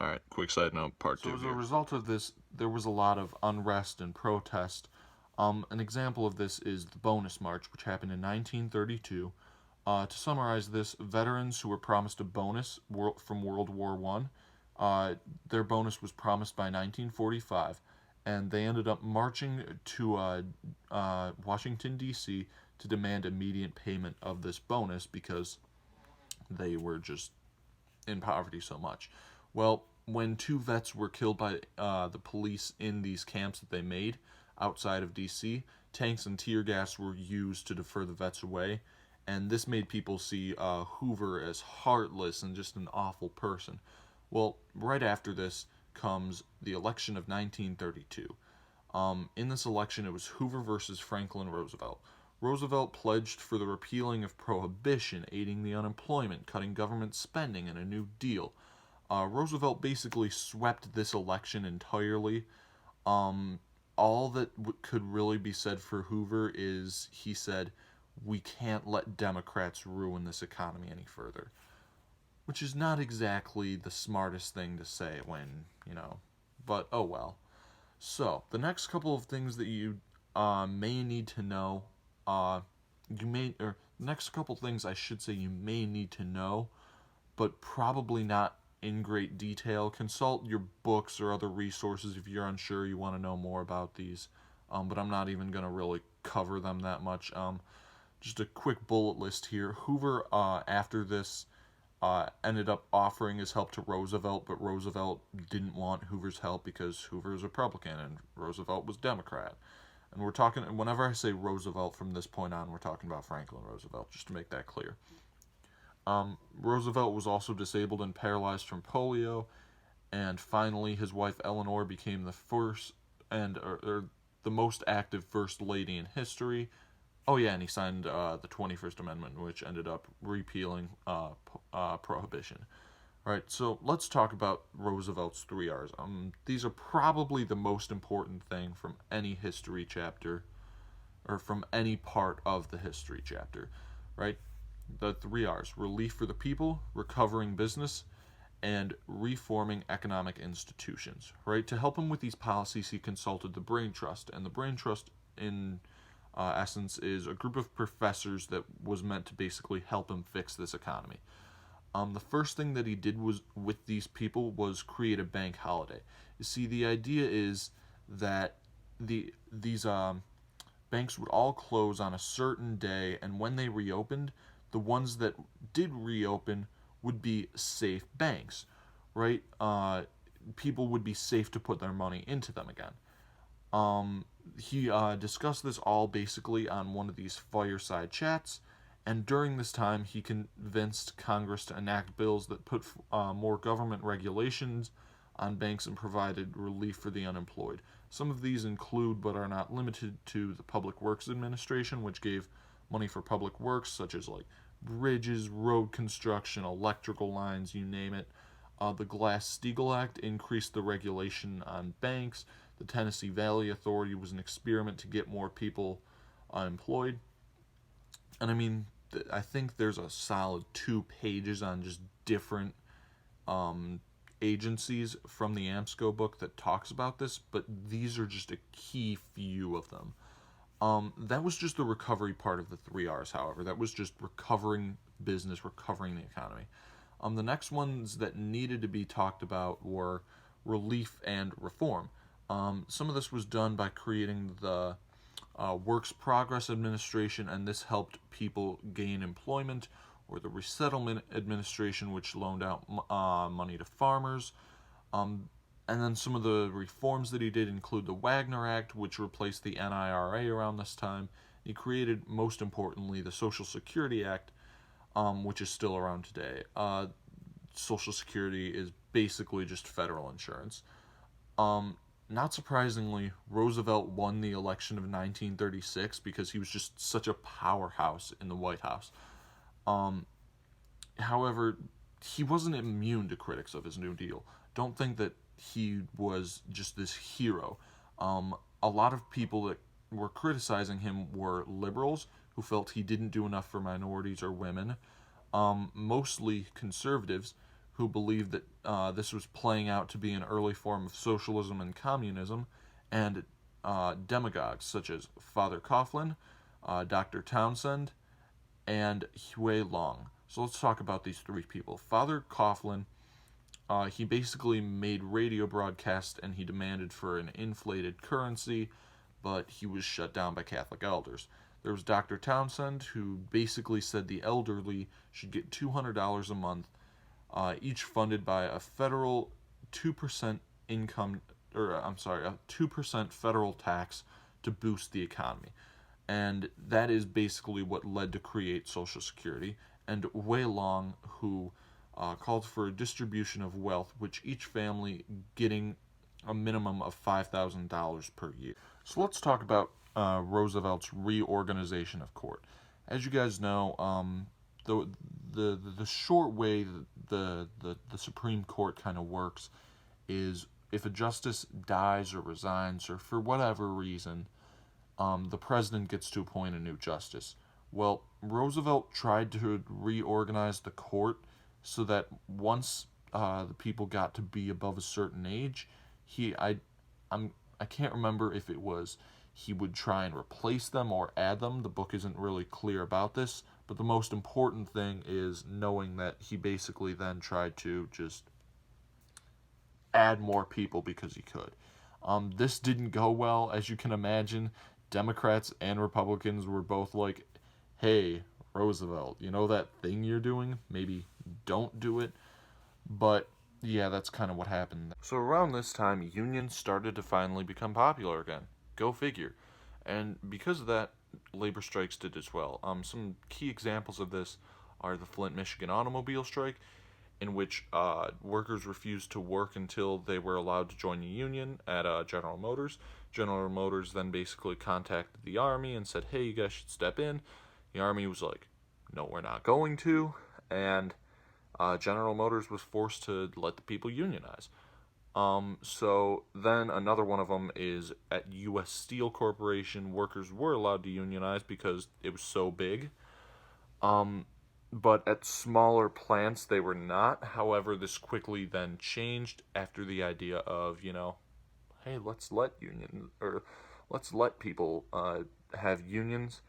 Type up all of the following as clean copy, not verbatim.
All right, quick side note, part So two as a here. result of this, there was a lot of unrest and protest. An example of this is the Bonus March, which happened in 1932. To summarize this, veterans who were promised a bonus from World War One, their bonus was promised by 1945, and they ended up marching to Washington D.C. to demand immediate payment of this bonus because they were just in poverty so much. Well, when two vets were killed by the police in these camps that they made outside of D.C., tanks and tear gas were used to deter the vets away, and this made people see Hoover as heartless and just an awful person. Well, right after this comes the election of 1932. In this election, it was Hoover versus Franklin Roosevelt. Roosevelt pledged for the repealing of prohibition, aiding the unemployment, cutting government spending, and a New Deal. Roosevelt basically swept this election entirely. Um, all that could really be said for Hoover is he said, "We can't let Democrats ruin this economy any further," which is not exactly the smartest thing to say when. But oh well. So, the next couple of things that you may need to know, the next couple things I should say you may need to know, but probably not in great detail. Consult your books or other resources if you're unsure you want to know more about these. But I'm not even going to really cover them that much. Just a quick bullet list here. Hoover, after this, ended up offering his help to Roosevelt, but Roosevelt didn't want Hoover's help because Hoover is Republican and Roosevelt was Democrat. And we're talking, whenever I say Roosevelt from this point on, we're talking about Franklin Roosevelt, just to make that clear. Roosevelt was also disabled and paralyzed from polio, and finally his wife Eleanor became the first or the most active first lady in history. Oh yeah, and he signed the 21st Amendment, which ended up repealing prohibition. All right, so let's talk about Roosevelt's three R's. These are probably the most important thing from any history chapter, or from any part of the history chapter, right? The three R's: relief for the people, recovering business, and reforming economic institutions, right? To help him with these policies, he consulted the Brain Trust, and the Brain Trust, in essence, is a group of professors that was meant to basically help him fix this economy. The first thing that he did was with these people was create a bank holiday. You see, the idea is that these banks would all close on a certain day, and when they reopened, the ones that did reopen would be safe banks, right? People would be safe to put their money into them again. He discussed this all basically on one of these fireside chats, and during this time, he convinced Congress to enact bills that put more government regulations on banks and provided relief for the unemployed. Some of these include, but are not limited to, the Public Works Administration, which gave money for public works such as like bridges, road construction, electrical lines, you name it. The Glass Steagall Act increased the regulation on banks. The Tennessee Valley Authority was an experiment to get more people employed. And I mean, I think there's a solid 2 pages on just different um, agencies from the AMSCO book that talks about this, but these are just a key few of them. That was just the recovery part of the three R's, however. That was just recovering business, recovering the economy. The next ones that needed to be talked about were relief and reform. Some of this was done by creating the Works Progress Administration, and this helped people gain employment, or the Resettlement Administration, which loaned out money to farmers. Um, and then some of the reforms that he did include the Wagner Act, which replaced the NIRA around this time. He created, most importantly, the Social Security Act, which is still around today. Social Security is basically just federal insurance. Um, Not surprisingly, Roosevelt won the election of 1936 because he was just such a powerhouse in the White House. Um, However, he wasn't immune to critics of his New Deal. Don't think that he was just this hero. A lot of people that were criticizing him were liberals who felt he didn't do enough for minorities or women, mostly conservatives who believed that this was playing out to be an early form of socialism and communism, and demagogues such as Father Coughlin, Dr. Townsend, and Huey Long. So let's talk about these three people. Father Coughlin, he basically made radio broadcasts and he demanded for an inflated currency, but he was shut down by Catholic elders. There was Dr. Townsend, who basically said the elderly should get $200 a month, each funded by a federal 2% income, a 2% federal tax to boost the economy. And that is basically what led to create Social Security. And Wei Long, who called for a distribution of wealth, which each family getting a minimum of $5,000 per year. So let's talk about Roosevelt's reorganization of court. As you guys know, the short way the Supreme Court kind of works is if a justice dies or resigns or for whatever reason, the president gets to appoint a new justice. Well, Roosevelt tried to reorganize the court so that once the people got to be above a certain age, I can't remember if it was he would try and replace them or add them. The book isn't really clear about this, but the most important thing is knowing that he basically then tried to just add more people because he could. This didn't go well, as you can imagine. Democrats and Republicans were both like, hey, Roosevelt, you know that thing you're doing? Maybe don't do it. But yeah, that's kind of what happened. So around this time, unions started to finally become popular again. Go figure. And because of that, labor strikes did as well. Some key examples of this are the Flint, Michigan automobile strike, in which workers refused to work until they were allowed to join a union at General Motors. General Motors then basically contacted the Army and said, hey, you guys should step in. The Army was like, no, we're not going to. And General Motors was forced to let the people unionize. So then another one of them is at U.S. Steel Corporation. Workers were allowed to unionize because it was so big. But at smaller plants, they were not. However, this quickly then changed after the idea of, hey, let's let people have unions.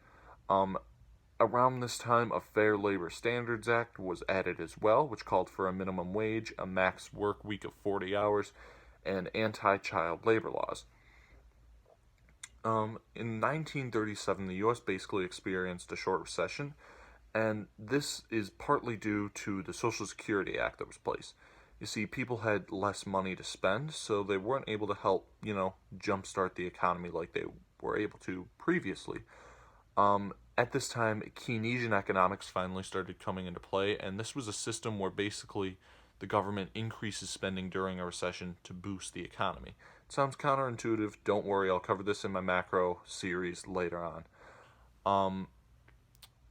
Around this time, a Fair Labor Standards Act was added as well, which called for a minimum wage, a max work week of 40 hours, and anti-child labor laws. In 1937, the U.S. basically experienced a short recession, and this is partly due to the Social Security Act that was placed. You see, people had less money to spend, so they weren't able to help, jumpstart the economy like they were able to previously. At this time, Keynesian economics finally started coming into play, and this was a system where basically the government increases spending during a recession to boost the economy. It sounds counterintuitive. Don't worry, I'll cover this in my macro series later on.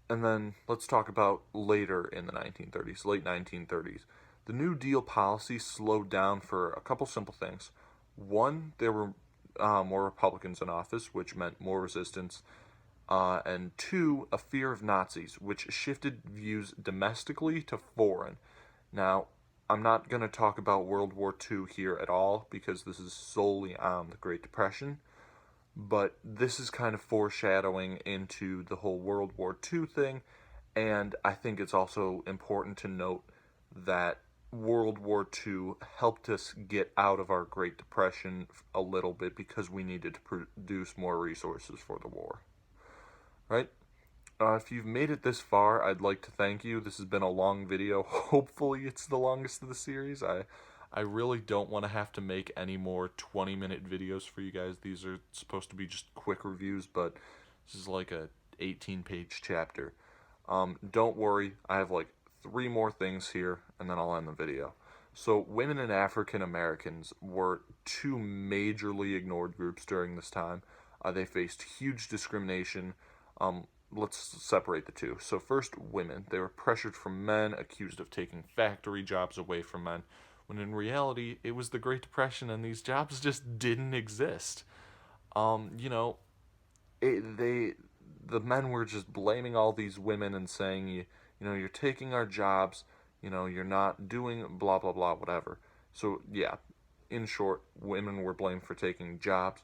And then let's talk about later in the 1930s, late 1930s. The New Deal policy slowed down for a couple simple things. One, there were more Republicans in office, which meant more resistance. And two, a fear of Nazis, which shifted views domestically to foreign. Now, I'm not going to talk about World War II here at all, because this is solely on the Great Depression. But this is kind of foreshadowing into the whole World War II thing, and I think it's also important to note that World War II helped us get out of our Great Depression a little bit because we needed to produce more resources for the war. Right? If you've made it this far, I'd like to thank you. This has been a long video. Hopefully it's the longest of the series. I really don't want to have to make any more 20-minute videos for you guys. These are supposed to be just quick reviews, but this is like a 18-page chapter. Don't worry, I have like 3 more things here, and then I'll end the video. So women and African Americans were 2 majorly ignored groups during this time. They faced huge discrimination. Let's separate the two. So first, women. They were pressured from men, accused of taking factory jobs away from men, when in reality, it was the Great Depression and these jobs just didn't exist. The men were just blaming all these women and saying, you're taking our jobs, you're not doing blah, blah, blah, whatever. So, yeah, in short, women were blamed for taking jobs.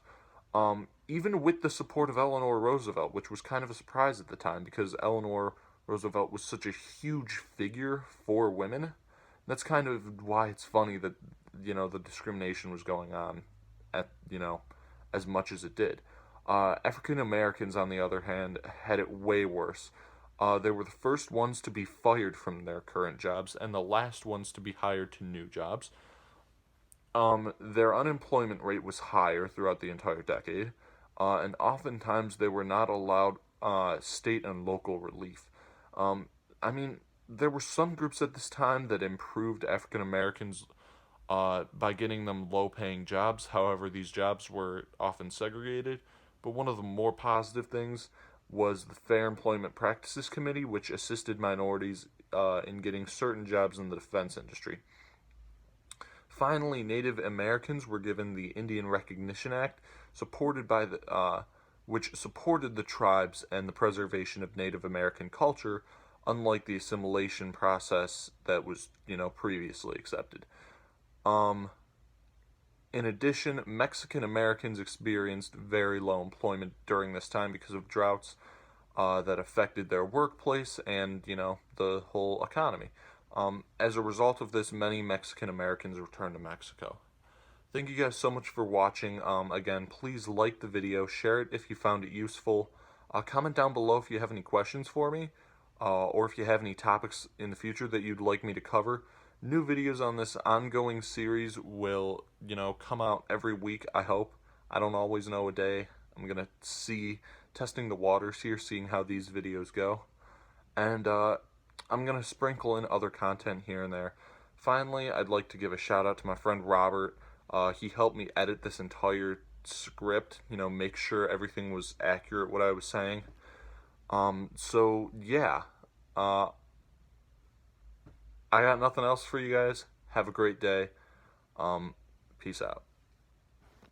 Even with the support of Eleanor Roosevelt, which was kind of a surprise at the time because Eleanor Roosevelt was such a huge figure for women. That's kind of why it's funny that, the discrimination was going on at, as much as it did. African Americans, on the other hand, had it way worse. They were the first ones to be fired from their current jobs and the last ones to be hired to new jobs. Their unemployment rate was higher throughout the entire decade, and oftentimes they were not allowed state and local relief. Um, I mean, there were some groups at this time that improved African Americans by getting them low paying jobs. However, these jobs were often segregated. But one of the more positive things was the Fair Employment Practices Committee, which assisted minorities in getting certain jobs in the defense industry. Finally, Native Americans were given the Indian Recognition Act, supported by which supported the tribes and the preservation of Native American culture, unlike the assimilation process that was, previously accepted. Um, in addition, Mexican Americans experienced very low employment during this time because of droughts that affected their workplace and, the whole economy. As a result of this, many Mexican Americans returned to Mexico. Thank you guys so much for watching. Again, please like the video, share it if you found it useful. Comment down below if you have any questions for me, or if you have any topics in the future that you'd like me to cover. New videos on this ongoing series will, come out every week, I hope. I don't always know a day. I'm going to testing the waters here, seeing how these videos go. And I'm going to sprinkle in other content here and there. Finally, I'd like to give a shout out to my friend Robert. He helped me edit this entire script, make sure everything was accurate, what I was saying. So, yeah. I got nothing else for you guys. Have a great day. Peace out.